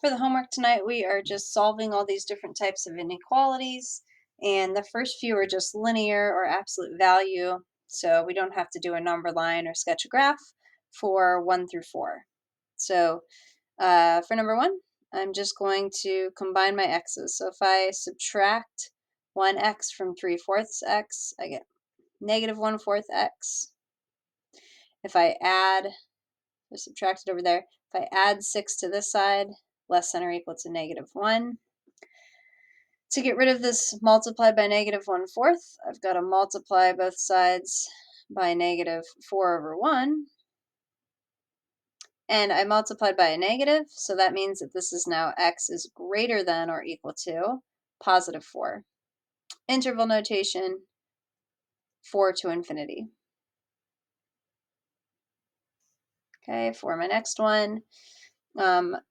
For the homework tonight, we are just solving all these different types of inequalities, and the first few are just linear or absolute value, so we don't have to do a number line or sketch a graph for 1 through 4. So for number 1, I'm just going to combine my x's. So if I subtract 1x from 3/4 x, I get negative 1/4 x. If I add, I subtract it over there, if I add 6 to this side, less than or equal to negative 1. To get rid of this multiplied by negative 1/4, I've got to multiply both sides by negative 4/1. And I multiplied by a negative, so that means that this is now x is greater than or equal to positive 4. Interval notation, 4 to infinity. Okay, for my next one,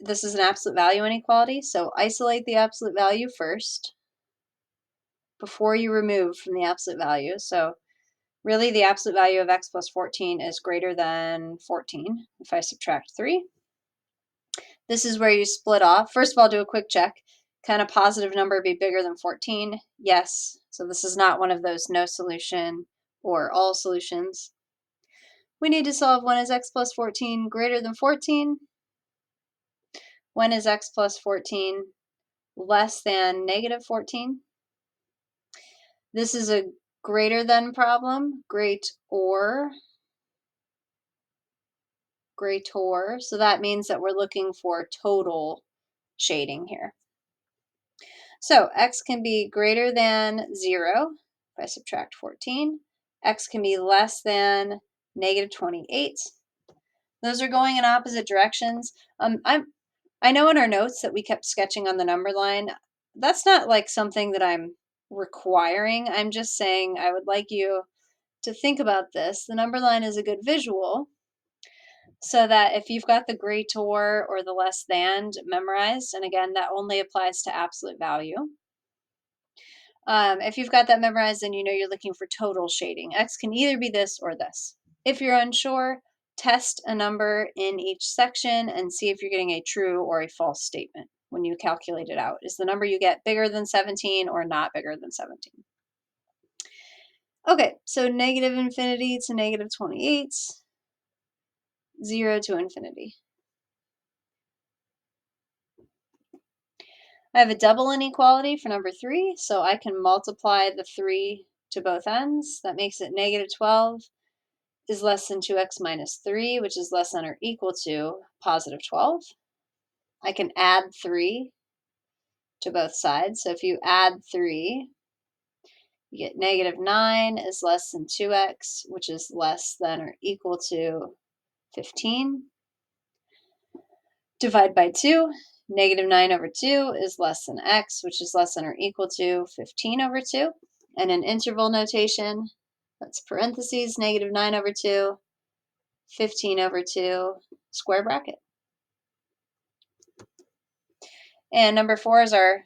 this is an absolute value inequality, so isolate the absolute value first before you remove from the absolute value. So really, the absolute value of x plus 14 is greater than 14 if I subtract 3. This is where you split off. First of all, do a quick check. Can a positive number be bigger than 14? Yes. So this is not one of those no solution or all solutions. We need to solve when is x plus 14 greater than 14? When is x plus 14 less than negative 14? This is a greater than problem, greater. So that means that we're looking for total shading here. So x can be greater than 0 if I subtract 14. X can be less than negative 28. Those are going in opposite directions. I know in our notes that we kept sketching on the number line. That's not like something that I'm requiring. I'm just saying I would like you to think about this. The number line is a good visual, so that if you've got the greater or the less than memorized, and again, that only applies to absolute value. If you've got that memorized, then you know you're looking for total shading. X can either be this or this. If you're unsure, test a number in each section and see if you're getting a true or a false statement when you calculate it out. Is the number you get bigger than 17 or not bigger than 17? Okay, so negative infinity to negative 28, 0 to infinity. I have a double inequality for number 3, so I can multiply the 3 to both ends. That makes it negative 12 is less than 2x minus 3, which is less than or equal to positive 12. I can add 3 to both sides. So if you add 3, you get negative 9 is less than 2x, which is less than or equal to 15. Divide by 2. Negative 9 over 2 is less than x, which is less than or equal to 15 over 2. And in interval notation, that's parentheses, negative 9 over 2, 15 over 2, square bracket. And number 4 is our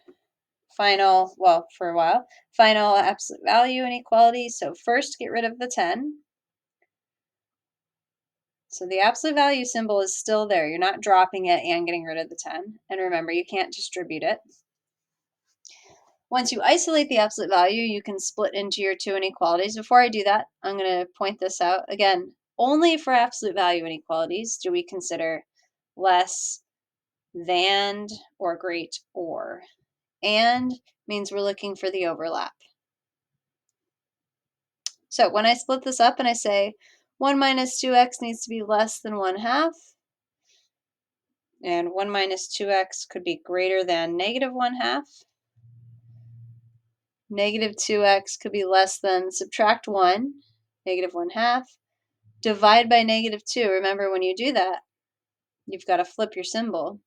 final, well, for a while, final absolute value inequality. So first, get rid of the 10. So the absolute value symbol is still there. You're not dropping it and getting rid of the 10. And remember, you can't distribute it. Once you isolate the absolute value, you can split into your two inequalities. Before I do that, I'm going to point this out. Again, only for absolute value inequalities do we consider less than or greater. And means we're looking for the overlap. So when I split this up and I say 1 minus 2x needs to be less than 1/2, and 1 minus 2x could be greater than negative 1/2, negative 2x could be less than, subtract 1, negative 1/2, divide by negative 2. Remember, when you do that, you've got to flip your symbol.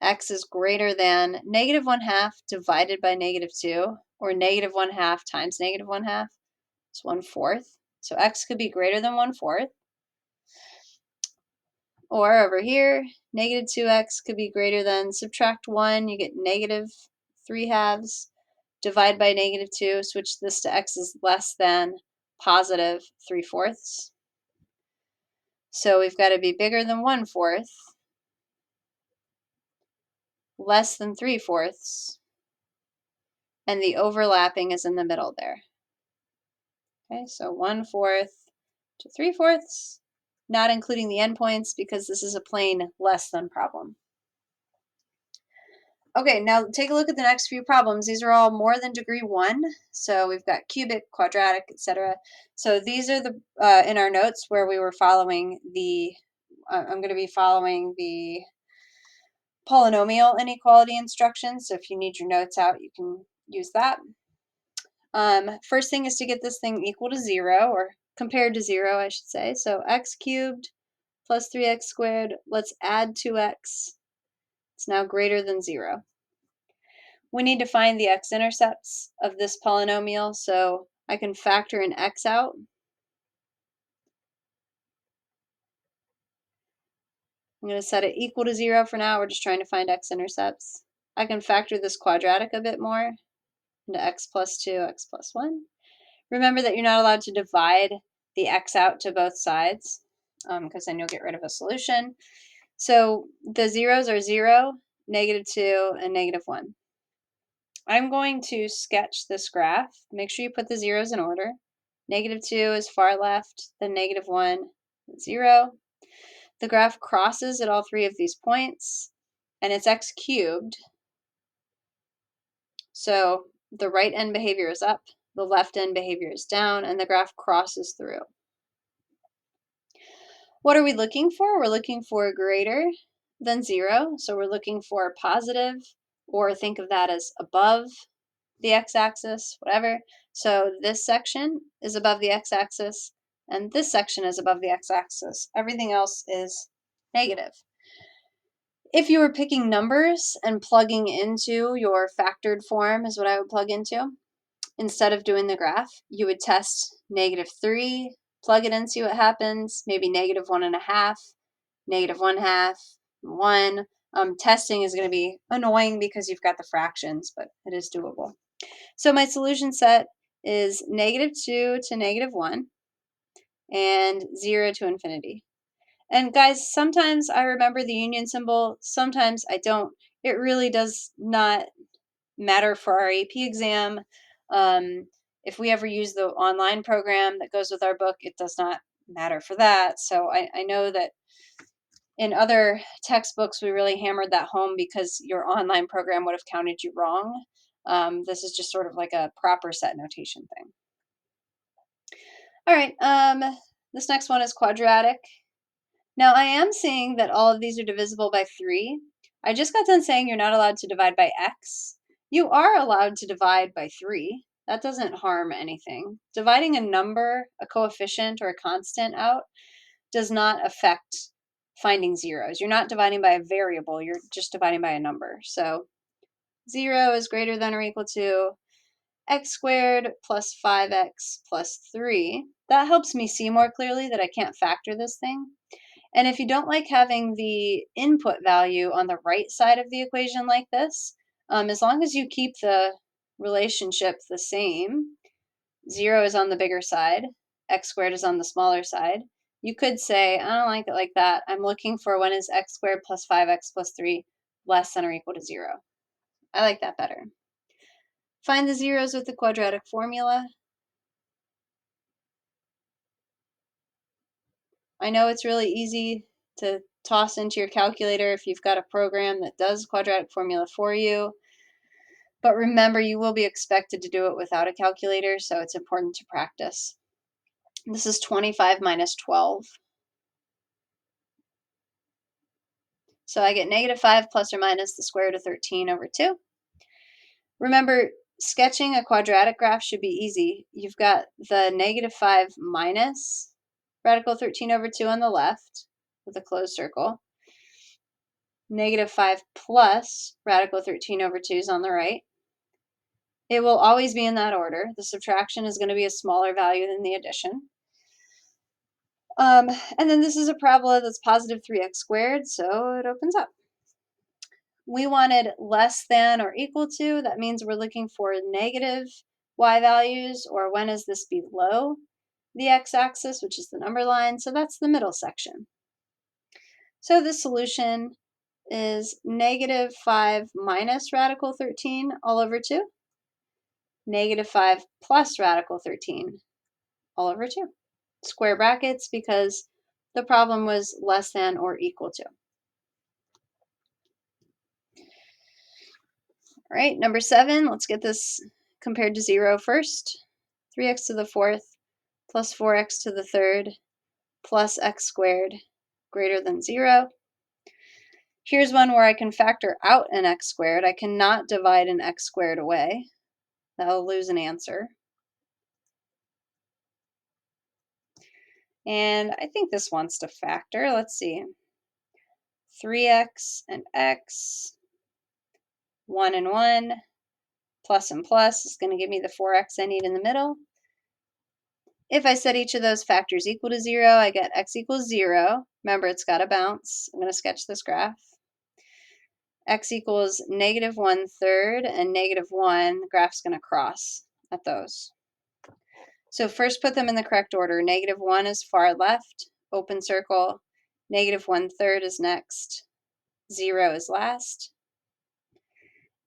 X is greater than negative 1/2 divided by negative 2, or negative 1/2 times negative 1/2. It's 1/4. So x could be greater than 1/4. Or over here, negative 2x could be greater than, subtract 1, you get negative 3/2. Divide by negative 2, switch this to x is less than positive 3/4. So we've got to be bigger than 1/4 less than 3/4, and the overlapping is in the middle there. Okay, so 1/4 to 3/4, not including the endpoints because this is a plain less than problem. Okay, now take a look at the next few problems. These are all more than degree 1. So we've got cubic, quadratic, etc. So these are the in our notes where we were following the, I'm going to be following the polynomial inequality instructions. So if you need your notes out, you can use that. First thing is to get this thing equal to 0, or compared to 0, I should say. So x cubed plus 3x squared, let's add 2x. It's now greater than 0. We need to find the x-intercepts of this polynomial, so I can factor an x out. I'm going to set it equal to 0 for now. We're just trying to find x-intercepts. I can factor this quadratic a bit more into x plus 2, x plus 1. Remember that you're not allowed to divide the x out to both sides, because then you'll get rid of a solution. So the zeros are 0, -2, and -1. I'm going to sketch this graph. Make sure you put the zeros in order. -2 is far left, then -1, 0. The graph crosses at all 3 of these points, and it's x cubed. So the right end behavior is up, the left end behavior is down, and the graph crosses through. What are we looking for? We're looking for greater than 0. So we're looking for positive, or think of that as above the x-axis, whatever. So this section is above the x-axis, and this section is above the x-axis. Everything else is negative. If you were picking numbers and plugging into your factored form is what I would plug into, instead of doing the graph, you would test -3, plug it in, see what happens, maybe -1.5, -1/2, 1. Testing is going to be annoying because you've got the fractions, but it is doable. So my solution set is -2 to -1 and 0 to infinity. And guys, sometimes I remember the union symbol, sometimes I don't. It really does not matter for our AP exam. If we ever use the online program that goes with our book, it does not matter for that. So I know that in other textbooks, we really hammered that home because your online program would have counted you wrong. This is just sort of like a proper set notation thing. All right, this next one is quadratic. Now I am seeing that all of these are divisible by 3. I just got done saying you're not allowed to divide by x. You are allowed to divide by 3. That doesn't harm anything. Dividing a number, a coefficient, or a constant out does not affect finding zeros. You're not dividing by a variable, you're just dividing by a number. So 0 is greater than or equal to x squared plus 5x plus 3. That helps me see more clearly that I can't factor this thing. And if you don't like having the input value on the right side of the equation like this, as long as you keep the relationship the same, 0 is on the bigger side, x squared is on the smaller side, you could say, I don't like it like that. I'm looking for when is x squared plus 5x plus 3 less than or equal to 0. I like that better. Find the zeros with the quadratic formula. I know it's really easy to toss into your calculator if you've got a program that does quadratic formula for you. But remember, you will be expected to do it without a calculator, so it's important to practice. This is 25 minus 12. So I get -5 plus or minus the square root of 13 over 2. Remember, sketching a quadratic graph should be easy. You've got the -5 minus radical 13 over 2 on the left with a closed circle. -5 plus radical 13 over 2 is on the right. It will always be in that order. The subtraction is going to be a smaller value than the addition. And then this is a parabola that's positive 3x squared, so it opens up. We wanted less than or equal to. That means we're looking for negative y values, or when is this below the x-axis, which is the number line. So that's the middle section. So the solution is negative 5 minus radical 13 all over 2. Negative 5 plus radical 13 all over 2. Square brackets because the problem was less than or equal to. All right, number 7, let's get this compared to 0 first. 3x to the 4th plus 4x to the 3rd plus x squared greater than 0. Here's one where I can factor out an x squared. I cannot divide an x squared away. That'll lose an answer. And I think this wants to factor. Let's see. 3x and x, 1 and 1, plus and plus is going to give me the 4x I need in the middle. If I set each of those factors equal to 0, I get x equals 0. Remember, it's got to bounce. I'm going to sketch this graph. X equals negative 1/3 and negative 1. The graph's going to cross at those. So first put them in the correct order. Negative 1 is far left, open circle. Negative 1/3 is next. 0 is last.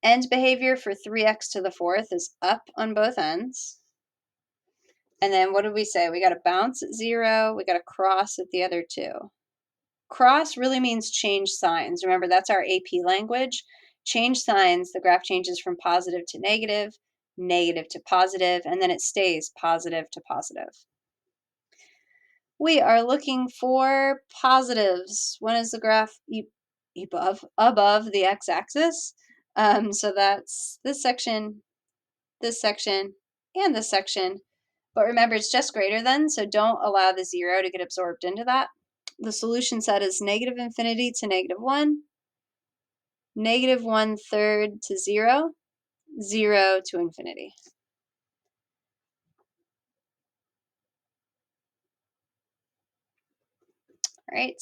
End behavior for 3x to the 4th is up on both ends. And then what did we say? We got to bounce at 0. We got to cross at the other two. Cross really means change signs. Remember, that's our AP language. Change signs, the graph changes from positive to negative, negative to positive, and then it stays positive to positive. We are looking for positives. When is the graph above the x-axis? So that's this section, and this section. But remember, it's just greater than, so don't allow the 0 to get absorbed into that. The solution set is negative infinity to negative 1, negative 1/3 to 0, 0 to infinity. All right.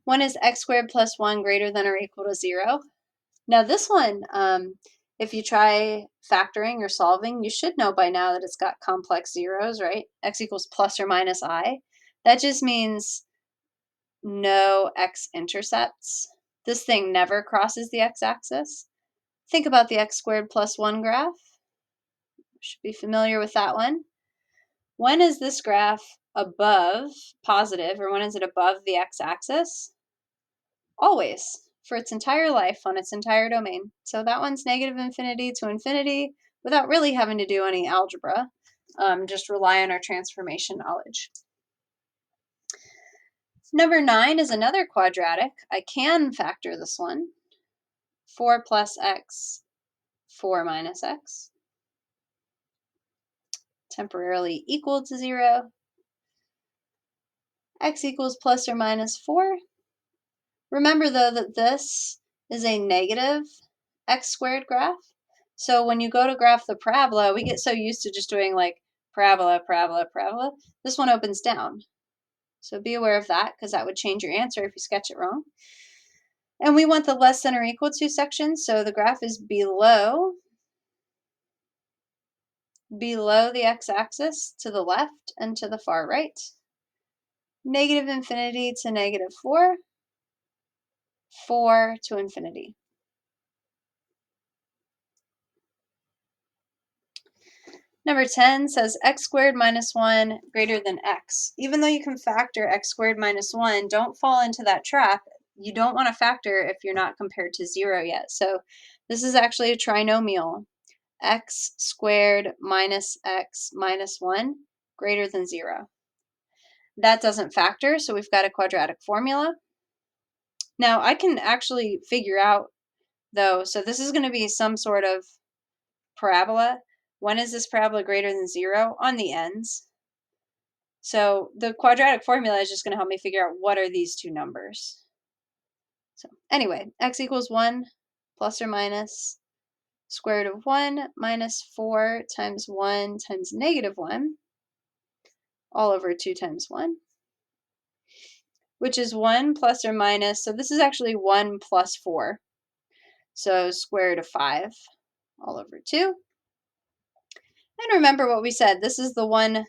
When is x squared plus 1 greater than or equal to 0? Now this one, if you try factoring or solving, you should know by now that it's got complex zeros, right? X equals plus or minus I. That just means no x-intercepts. This thing never crosses the x-axis. Think about the x squared plus 1 graph. Should be familiar with that one. When is this graph above positive, or when is it above the x-axis? Always, for its entire life on its entire domain. So that one's negative infinity to infinity without really having to do any algebra. Just rely on our transformation knowledge. Number 9 is another quadratic. I can factor this one. 4 plus x, 4 minus x. Temporarily equal to 0. X equals plus or minus 4. Remember, though, that this is a negative x squared graph. So when you go to graph the parabola, we get so used to just doing like parabola, parabola, parabola. This one opens down. So be aware of that, because that would change your answer if you sketch it wrong. And we want the less than or equal to section, so the graph is below the x-axis to the left and to the far right. Negative infinity to negative 4, 4 to infinity. Number 10 says x squared minus 1 greater than x. Even though you can factor x squared minus 1, don't fall into that trap. You don't want to factor if you're not compared to 0 yet. So this is actually a trinomial. X squared minus x minus 1 greater than 0. That doesn't factor, so we've got a quadratic formula. Now I can actually figure out, though, so this is going to be some sort of parabola. When is this parabola greater than 0? On the ends. So the quadratic formula is just going to help me figure out what are these two numbers. So anyway, x equals 1 plus or minus square root of 1 minus 4 times 1 times negative 1 all over 2 times 1, which is 1 plus or minus, so this is actually 1 plus 4. So square root of 5 all over 2. And remember what we said, this is the 1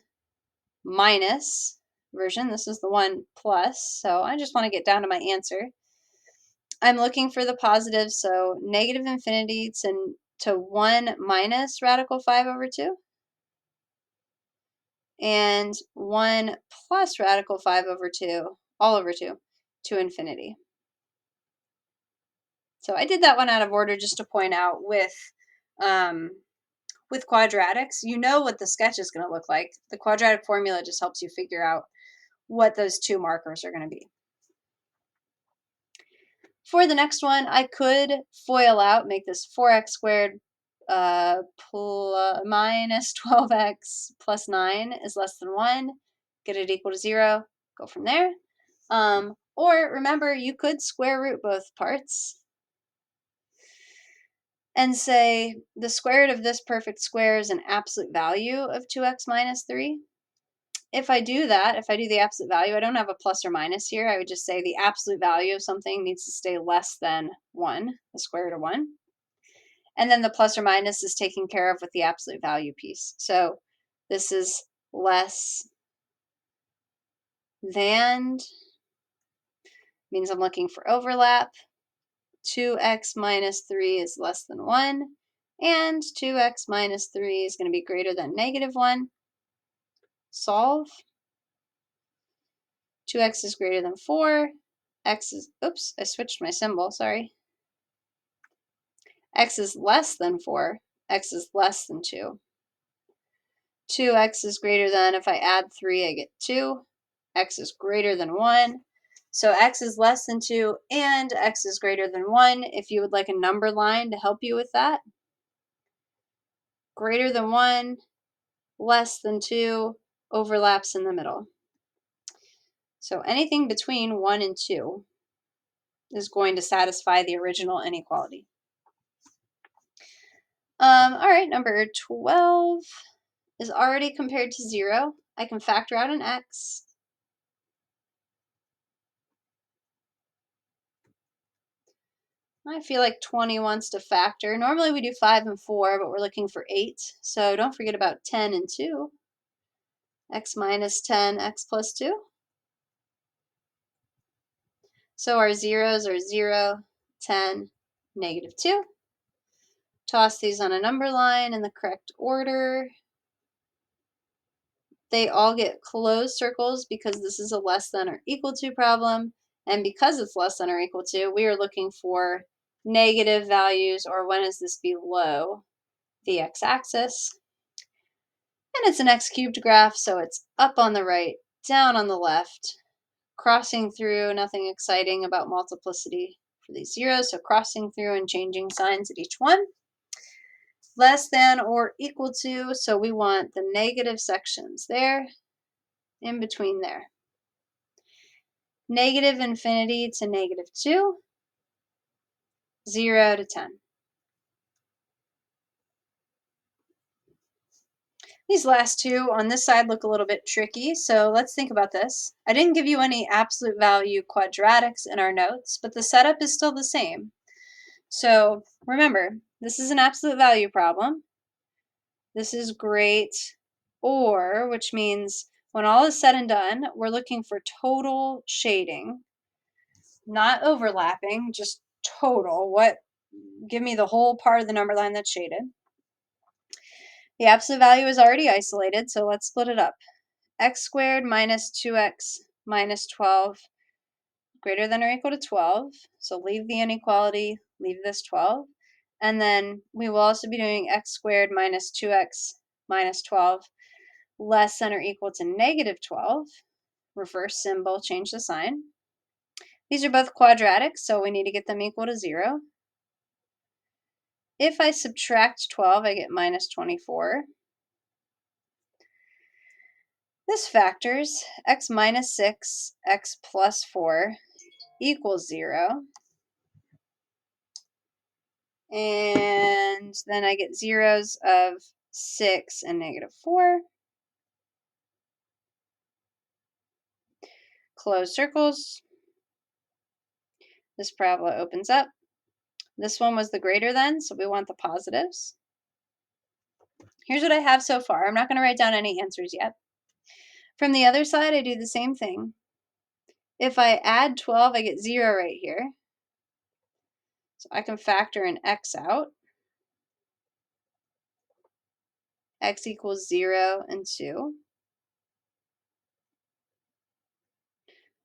minus version, this is the 1 plus, so I just want to get down to my answer. I'm looking for the positives, so negative infinity to 1 minus radical 5 over 2, and 1 plus radical 5 over 2, all over 2, to infinity. So I did that one out of order just to point out with quadratics, you know what the sketch is going to look like. The quadratic formula just helps you figure out what those two markers are going to be. For the next one, I could FOIL out, make this 4x squared minus 12x plus 9 is less than 1, get it equal to 0, go from there. Or remember, you could square root both parts and say the square root of this perfect square is an absolute value of 2x minus 3. If I do that, if I do the absolute value, I don't have a plus or minus here. I would just say the absolute value of something needs to stay less than 1, the square root of 1. And then the plus or minus is taken care of with the absolute value piece. So this is less than, means I'm looking for overlap. 2x minus 3 is less than 1. And 2x minus 3 is going to be greater than negative 1. Solve. 2x is greater than 4. X is, oops, I switched my symbol, sorry. X is less than 4. X is less than 2. 2x is greater than, if I add 3, I get 2. X is greater than 1. So x is less than 2 and x is greater than 1. If you would like a number line to help you with that, greater than 1, less than 2, overlaps in the middle. So anything between 1 and 2 is going to satisfy the original inequality. All right, number 12 is already compared to 0. I can factor out an x. I feel like 20 wants to factor. Normally we do 5 and 4, but we're looking for 8. So don't forget about 10 and 2. X minus 10, x plus 2. So our zeros are 0, 10, negative 2. Toss these on a number line in the correct order. They all get closed circles because this is a less than or equal to problem. And because it's less than or equal to, we are looking for negative values, or when is this below the x-axis. And it's an x cubed graph, so it's up on the right, down on the left, crossing through, nothing exciting about multiplicity for these zeros, so crossing through and changing signs at each one. Less than or equal to, so we want the negative sections there, in between there. Negative infinity to negative 2, 0 to 10. These last two on this side look a little bit tricky, so let's think about this. I didn't give you any absolute value quadratics in our notes, but the setup is still the same. So remember, this is an absolute value problem. This is great, or, which means when all is said and done, we're looking for total shading, not overlapping, just total. Give me the whole part of the number line that's shaded. The absolute value is already isolated, so let's split it up. X squared minus 2x minus 12 greater than or equal to 12. So leave the inequality, leave this 12. And then we will also be doing x squared minus 2x minus 12 less than or equal to negative 12. Reverse symbol, change the sign. These are both quadratic, so we need to get them equal to 0. If I subtract 12, I get minus 24. This factors x minus 6, x plus 4 equals 0. And then I get zeros of 6 and negative 4. Close circles. This parabola opens up. This one was the greater than, so we want the positives. Here's what I have so far. I'm not going to write down any answers yet. From the other side, I do the same thing. If I add 12, I get 0 right here. So I can factor an x out. X equals 0 and 2.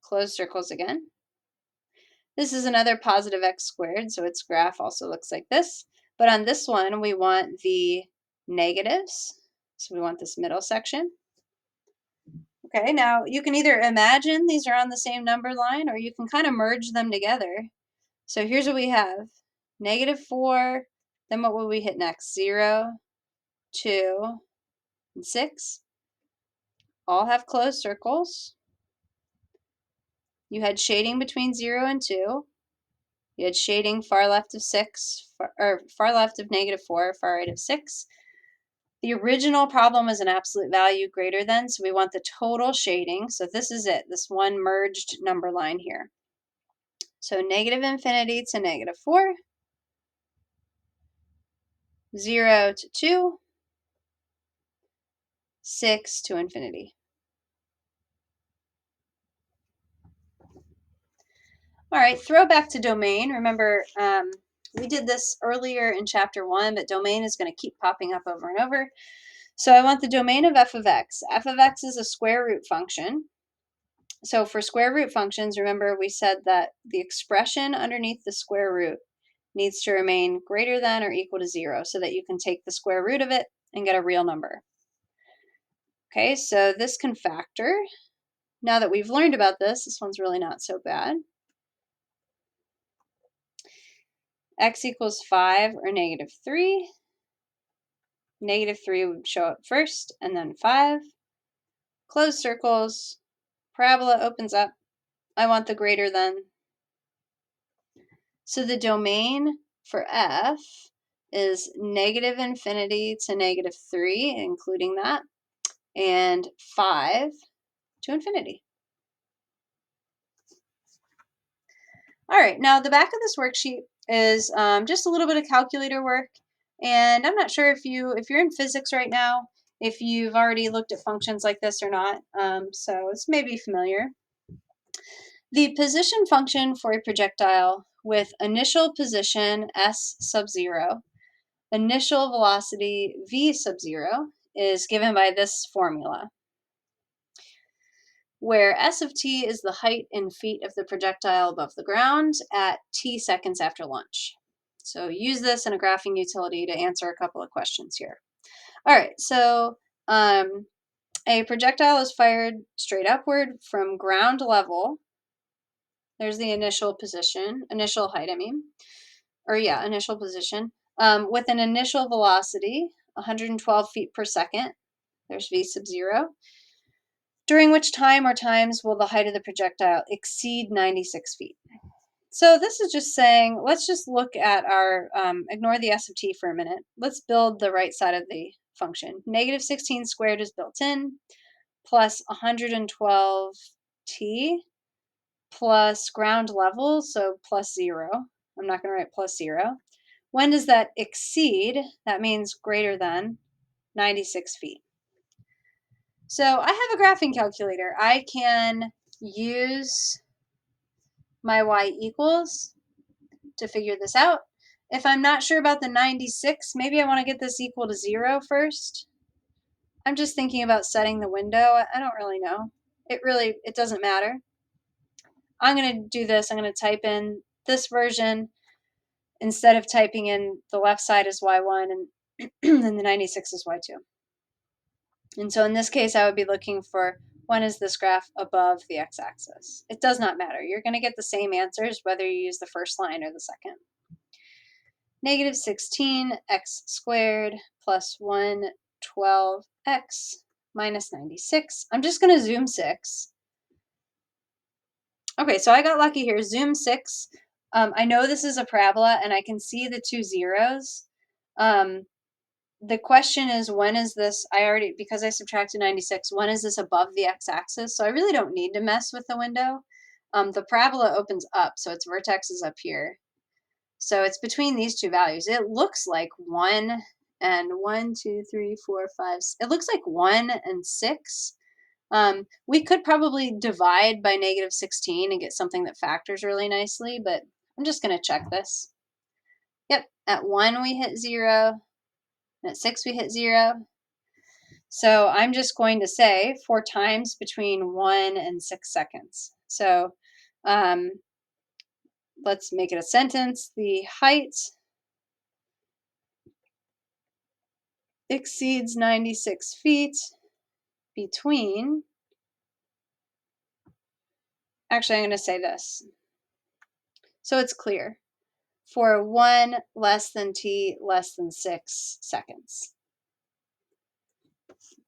Close circles again. This is another positive x squared, so its graph also looks like this. But on this one, we want the negatives. So we want this middle section. Okay, now you can either imagine these are on the same number line, or you can kind of merge them together. So here's what we have. -4, then what will we hit next? 0, 2, and 6. All have closed circles. You had shading between 0 and 2. You had shading far left of 6, or far left of -4, far right of 6. The original problem was an absolute value greater than, so we want the total shading. So this is it, this one merged number line here. So -infinity to -4, 0 to 2, 6 to infinity. All right, throw back to domain. Remember, we did this earlier in chapter 1, but domain is going to keep popping up over and over. So I want the domain of f of x. F of x is a square root function. So for square root functions, remember we said that the expression underneath the square root needs to remain greater than or equal to 0 so that you can take the square root of it and get a real number. Okay, so this can factor. Now that we've learned about this one's really not so bad. X equals 5 or -3. -3 would show up first, and then 5. Close circles. Parabola opens up. I want the greater than. So the domain for f is -infinity to -3, including that, and 5 to infinity. All right, now the back of this worksheet is just a little bit of calculator work, and I'm not sure if you're in physics right now, if you've already looked at functions like this or not, so it's maybe familiar. The position function for a projectile with initial position s sub 0, initial velocity v sub 0 is given by this formula, where s of t is the height in feet of the projectile above the ground at t seconds after launch. So use this in a graphing utility to answer a couple of questions here. All right, so a projectile is fired straight upward from ground level. There's the initial position, initial height, I mean, or yeah, initial position, with an initial velocity, 112 feet per second. There's v sub 0. During which time or times will the height of the projectile exceed 96 feet? So this is just saying, let's just look at our, ignore the s of t for a minute. Let's build the right side of the function. -16 squared is built in, plus 112t, plus ground level, so plus 0. I'm not going to write plus 0. When does that exceed? That means greater than 96 feet. So I have a graphing calculator. I can use my y equals to figure this out. If I'm not sure about the 96, maybe I want to get this equal to 0 first. I'm just thinking about setting the window. I don't really know. It doesn't matter. I'm going to do this. I'm going to type in this version instead of typing in the left side is y1 and, and the 96 is y2. And so in this case, I would be looking for when is this graph above the x-axis. It does not matter. You're going to get the same answers whether you use the first line or the second. -16 x squared plus 112x minus 96. I'm just going to zoom 6. Okay, so I got lucky here. Zoom 6. I know this is a parabola, and I can see the two zeros. The question is, when is this, because I subtracted 96, when is this above the x-axis? So I really don't need to mess with the window. The parabola opens up, so its vertex is up here. So it's between these two values. It looks like 1 and 1, 2, 3, 4, 5. It looks like 1 and 6. We could probably divide by -16 and get something that factors really nicely, but I'm just going to check this. At 1, we hit 0. And at 6, we hit 0. So I'm just going to say 4 times between 1 and 6 seconds. So let's make it a sentence. The height exceeds 96 feet between, actually I'm going to say this so it's clear, for 1 less than t less than 6 seconds.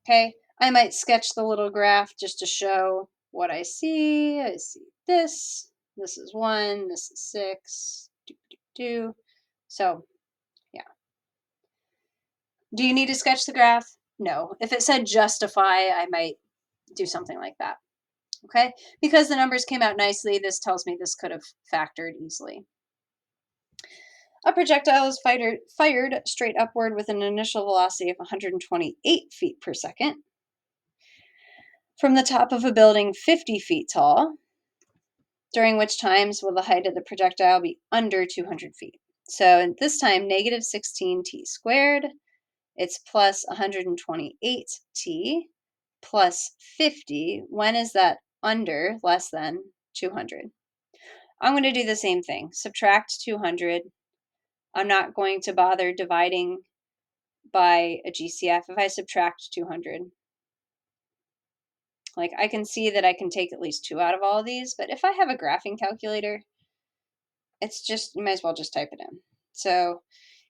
Okay, I might sketch the little graph just to show what I see. I see this. This is 1, this is 6. So, yeah. Do you need to sketch the graph? No. If it said justify, I might do something like that. Okay, because the numbers came out nicely, this tells me this could have factored easily. A projectile is fired straight upward with an initial velocity of 128 feet per second from the top of a building 50 feet tall, during which times will the height of the projectile be under 200 feet. So at this time, negative 16t squared, it's plus 128t plus 50. When is that under less than 200? I'm going to do the same thing. Subtract 200. I'm not going to bother dividing by a GCF if I subtract 200. Like, I can see that I can take at least 2 out of all of these, but if I have a graphing calculator, it's just, you might as well just type it in. So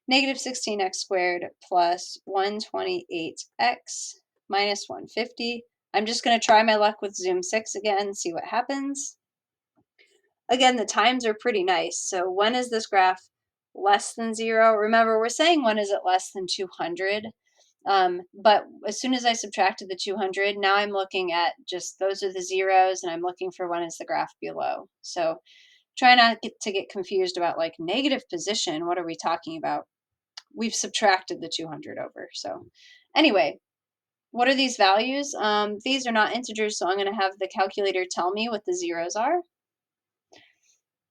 negative 16x squared plus 128x minus 150. I'm just going to try my luck with Zoom 6 again, see what happens. Again, the times are pretty nice. So when is this graph less than 0? Remember, we're saying when is it less than 200? But as soon as I subtracted the 200, now I'm looking at just those are the zeros, and I'm looking for when is the graph below. So try not to get confused about like negative position. What are we talking about? We've subtracted the 200 over. So anyway, what are these values? These are not integers, so I'm going to have the calculator tell me what the zeros are.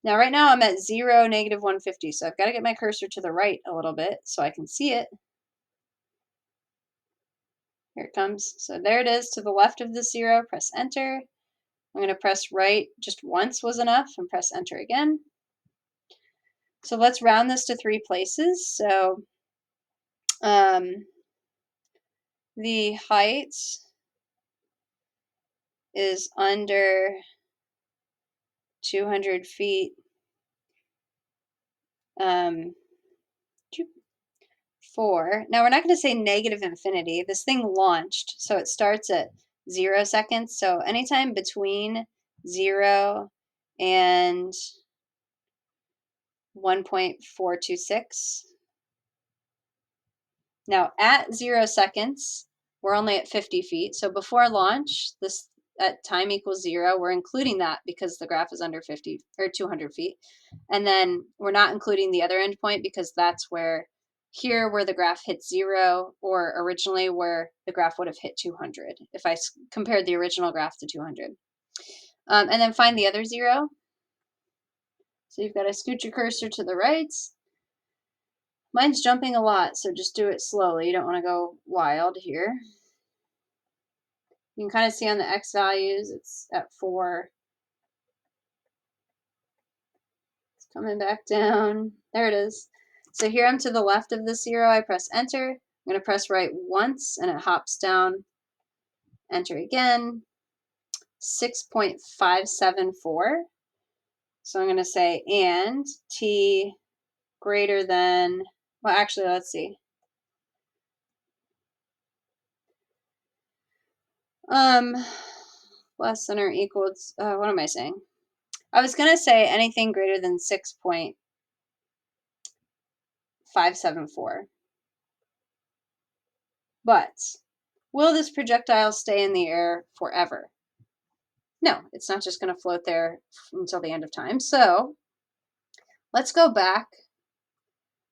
Now, right now I'm at 0, negative 150, so I've got to get my cursor to the right a little bit so I can see it. Here it comes. So there it is to the left of the 0. Press enter. I'm going to press right just once was enough and press enter again. So let's round this to 3 places. So the height is under 200 feet. 4. Now we're not going to say negative infinity. This thing launched, so it starts at 0 seconds. So anytime between 0 and 1.426. Now at 0 seconds, we're only at 50 feet. So before launch, this at time equals 0, we're including that because the graph is under 50 or 200 feet. And then we're not including the other endpoint because that's where here where the graph hits 0, or originally where the graph would have hit 200 if I compared the original graph to 200. And then find the other 0. So you've got to scoot your cursor to the right. Mine's jumping a lot, so just do it slowly. You don't want to go wild here. You can kind of see on the x values, it's at 4. It's coming back down. There it is. So here I'm to the left of the 0. I press enter. I'm going to press right once, and it hops down. Enter again. 6.574. So I'm going to say and t greater than, well, actually, let's see. Less than or equals, what am I saying? I was going to say anything greater than 6.574. But will this projectile stay in the air forever? No, it's not just going to float there until the end of time. So let's go back,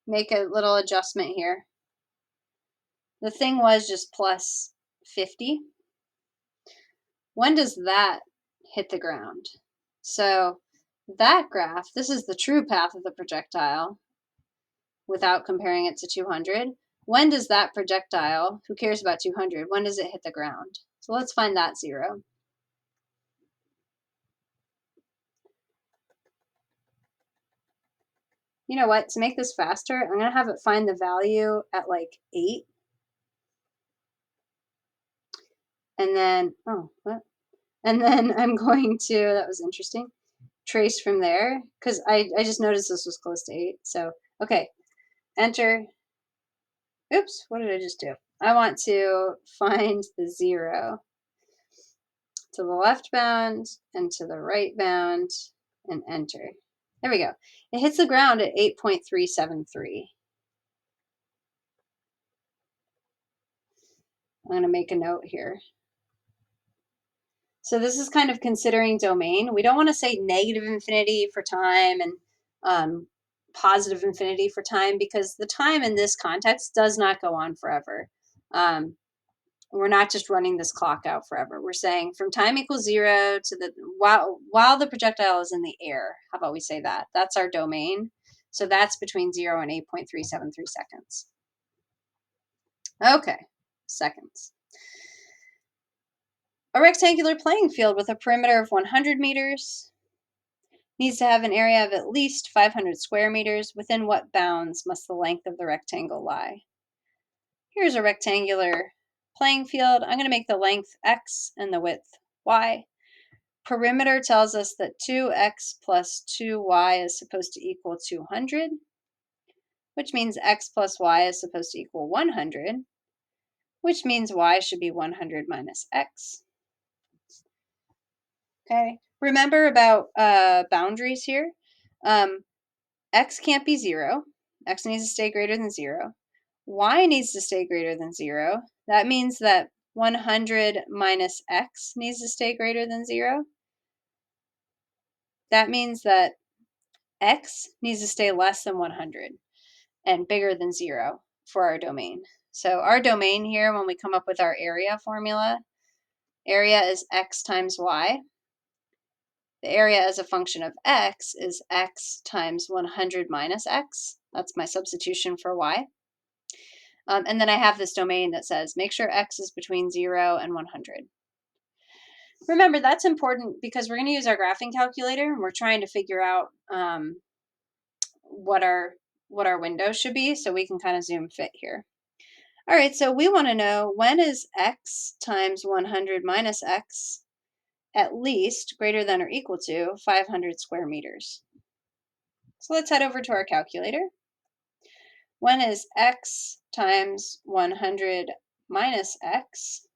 make a little adjustment here. The thing was just plus 50. When does that hit the ground? So that graph, this is the true path of the projectile, without comparing it to 200. When does that projectile, who cares about 200, when does it hit the ground? So let's find that 0. You know what, to make this faster, I'm going to have it find the value at like 8. And then, oh, what? And then I'm going to, that was interesting, trace from there, because I just noticed this was close to 8. So, okay, enter. Oops, what did I just do? I want to find the 0 to the left bound and to the right bound and enter. There we go. It hits the ground at 8.373. I'm going to make a note here. So this is kind of considering domain. We don't want to say negative infinity for time and positive infinity for time, because the time in this context does not go on forever. We're not just running this clock out forever. We're saying from time equals 0 to the while the projectile is in the air. How about we say that? That's our domain. So that's between 0 and 8.373 seconds. Okay, seconds. A rectangular playing field with a perimeter of 100 meters needs to have an area of at least 500 square meters. Within what bounds must the length of the rectangle lie? Here's a rectangular playing field. I'm going to make the length x and the width y. Perimeter tells us that 2x plus 2y is supposed to equal 200, which means x plus y is supposed to equal 100, which means y should be 100 minus x. Okay, remember about boundaries here. X can't be 0. X needs to stay greater than 0. Y needs to stay greater than 0. That means that 100 minus x needs to stay greater than 0. That means that x needs to stay less than 100 and bigger than 0 for our domain. So our domain here, when we come up with our area formula, area is x times y. The area as a function of x is x times 100 minus x. That's my substitution for y. And then I have this domain that says make sure x is between 0 and 100. Remember, that's important because we're going to use our graphing calculator and we're trying to figure out what our window should be, so we can kind of zoom fit here. All right, so we want to know, when is x times 100 minus x at least greater than or equal to 500 square meters? So let's head over to our calculator. When is x times 100 minus x?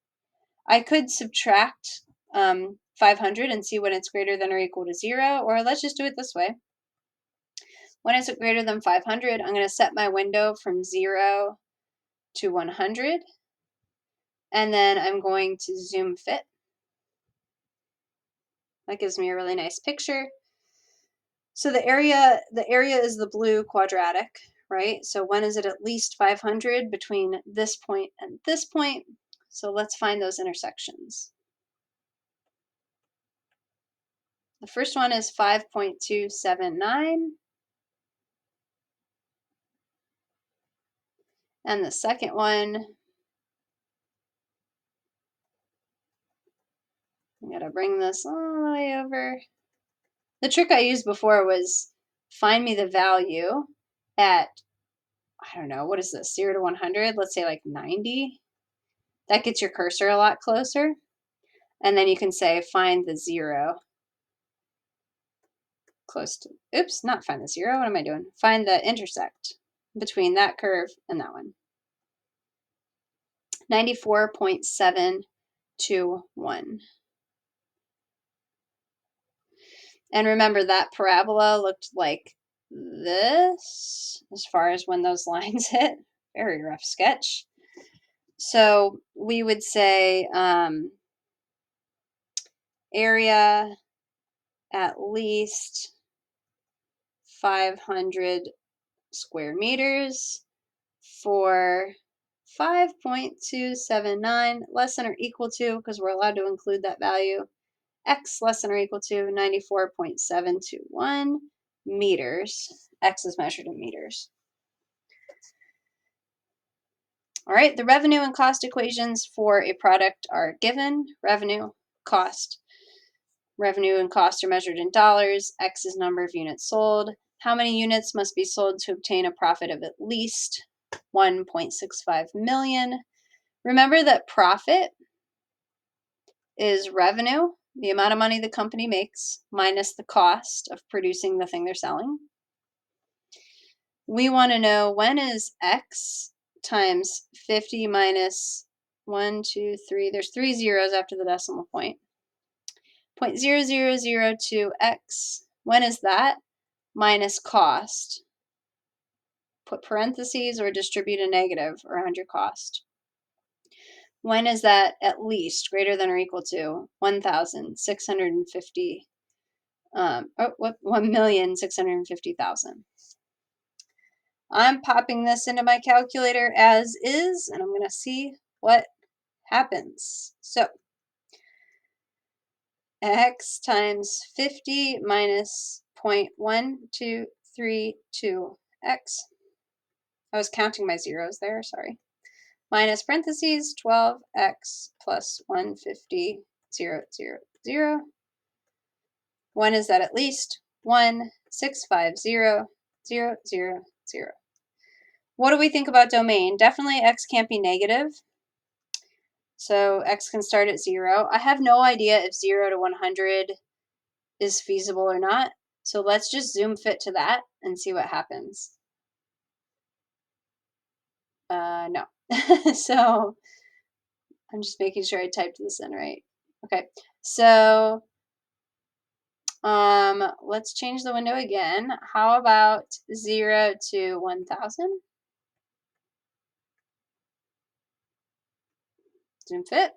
I could subtract 500 and see when it's greater than or equal to 0, or let's just do it this way. When is it greater than 500? I'm going to set my window from 0 to 100, and then I'm going to zoom fit. That gives me a really nice picture. So the area is the blue quadratic, right? So when is it at least 500? Between this point and this point. So let's find those intersections. The first one is 5.279. And the second one, I'm going to bring this all the way over. The trick I used before was find me the value at, I don't know, what is this, 0 to 100? Let's say like 90. That gets your cursor a lot closer. And then you can say find the 0 close to, oops, not find the 0. What am I doing? Find the intersect between that curve and that one. 94.721. And remember, that parabola looked like this as far as when those lines hit. Very rough sketch. So we would say area at least 500 square meters for 5.279 less than or equal to, because we're allowed to include that value, x less than or equal to 94.721 meters. X is measured in meters. All right, the revenue and cost equations for a product are given. Revenue, cost. Revenue and cost are measured in dollars. X is number of units sold. How many units must be sold to obtain a profit of at least 1.65 million? Remember that profit is revenue, the amount of money the company makes, minus the cost of producing the thing they're selling. We want to know when is X times 50 minus 1, 2, 3. There's 3 zeros after the decimal point. 0.0002x. When is that? Minus cost. Put parentheses or distribute a negative around your cost. When is that at least greater than or equal to 1,650? 1,650,000. I'm popping this into my calculator as is, and I'm going to see what happens. So x times 50 minus 0.1232x. I was counting my zeros there, sorry. Minus parentheses 12x plus 150, 0, 0, 0. When is that at least? 1,650, 0, 0, 0. What do we think about domain? Definitely x can't be negative. So x can start at 0. I have no idea if 0 to 100 is feasible or not. So let's just zoom fit to that and see what happens. No. So I'm just making sure I typed this in right. Okay. So let's change the window again. How about 0 to 1,000? Zoom fit.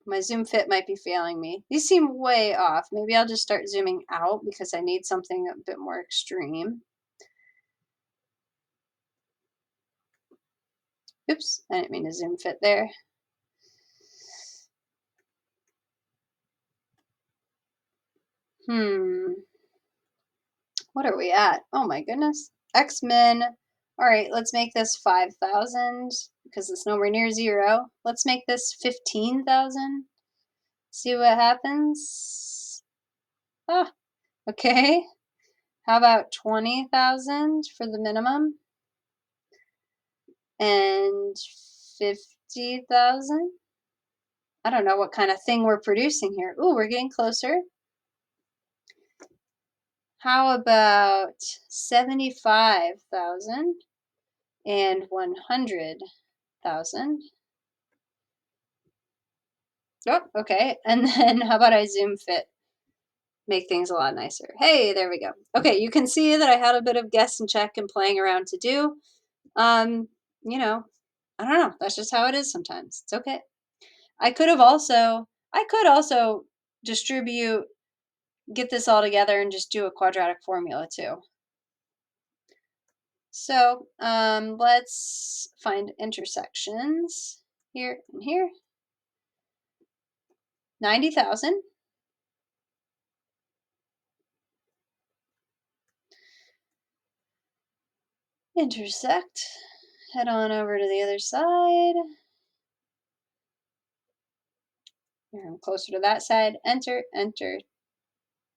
My zoom fit might be failing me. These seem way off. Maybe I'll just start zooming out because I need something a bit more extreme. Oops, I didn't mean to zoom fit there. What are we at? Oh my goodness. X-Men. All right, let's make this 5,000 because it's nowhere near 0. Let's make this 15,000. See what happens. Ah, okay. How about 20,000 for the minimum? And 50,000? I don't know what kind of thing we're producing here. Ooh, we're getting closer. How about 75,000 and 100,000? Oh, okay. And then how about I zoom fit? Make things a lot nicer. Hey, there we go. Okay, you can see that I had a bit of guess and check and playing around to do. You know, I don't know. That's just how it is sometimes. It's okay. I could also distribute, get this all together and just do a quadratic formula too. So let's find intersections here and here. 90,000. Intersect. Head on over to the other side. Here, I'm closer to that side. Enter, enter.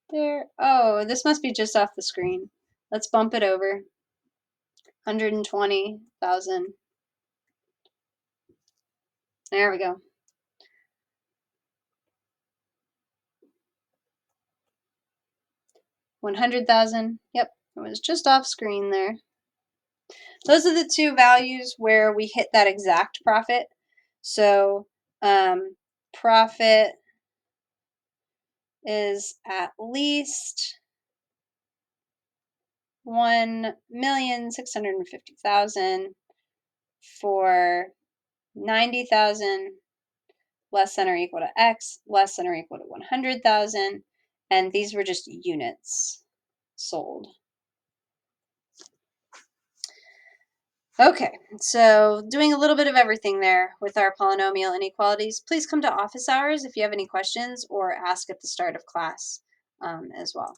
There. Oh, this must be just off the screen. Let's bump it over. 120,000. There we go. 100,000. Yep, it was just off screen there. Those are the two values where we hit that exact profit. So profit is at least 1,650,000 for 90,000 less than or equal to X, less than or equal to 100,000. And these were just units sold. Okay, so doing a little bit of everything there with our polynomial inequalities. Please come to office hours if you have any questions or ask at the start of class as well.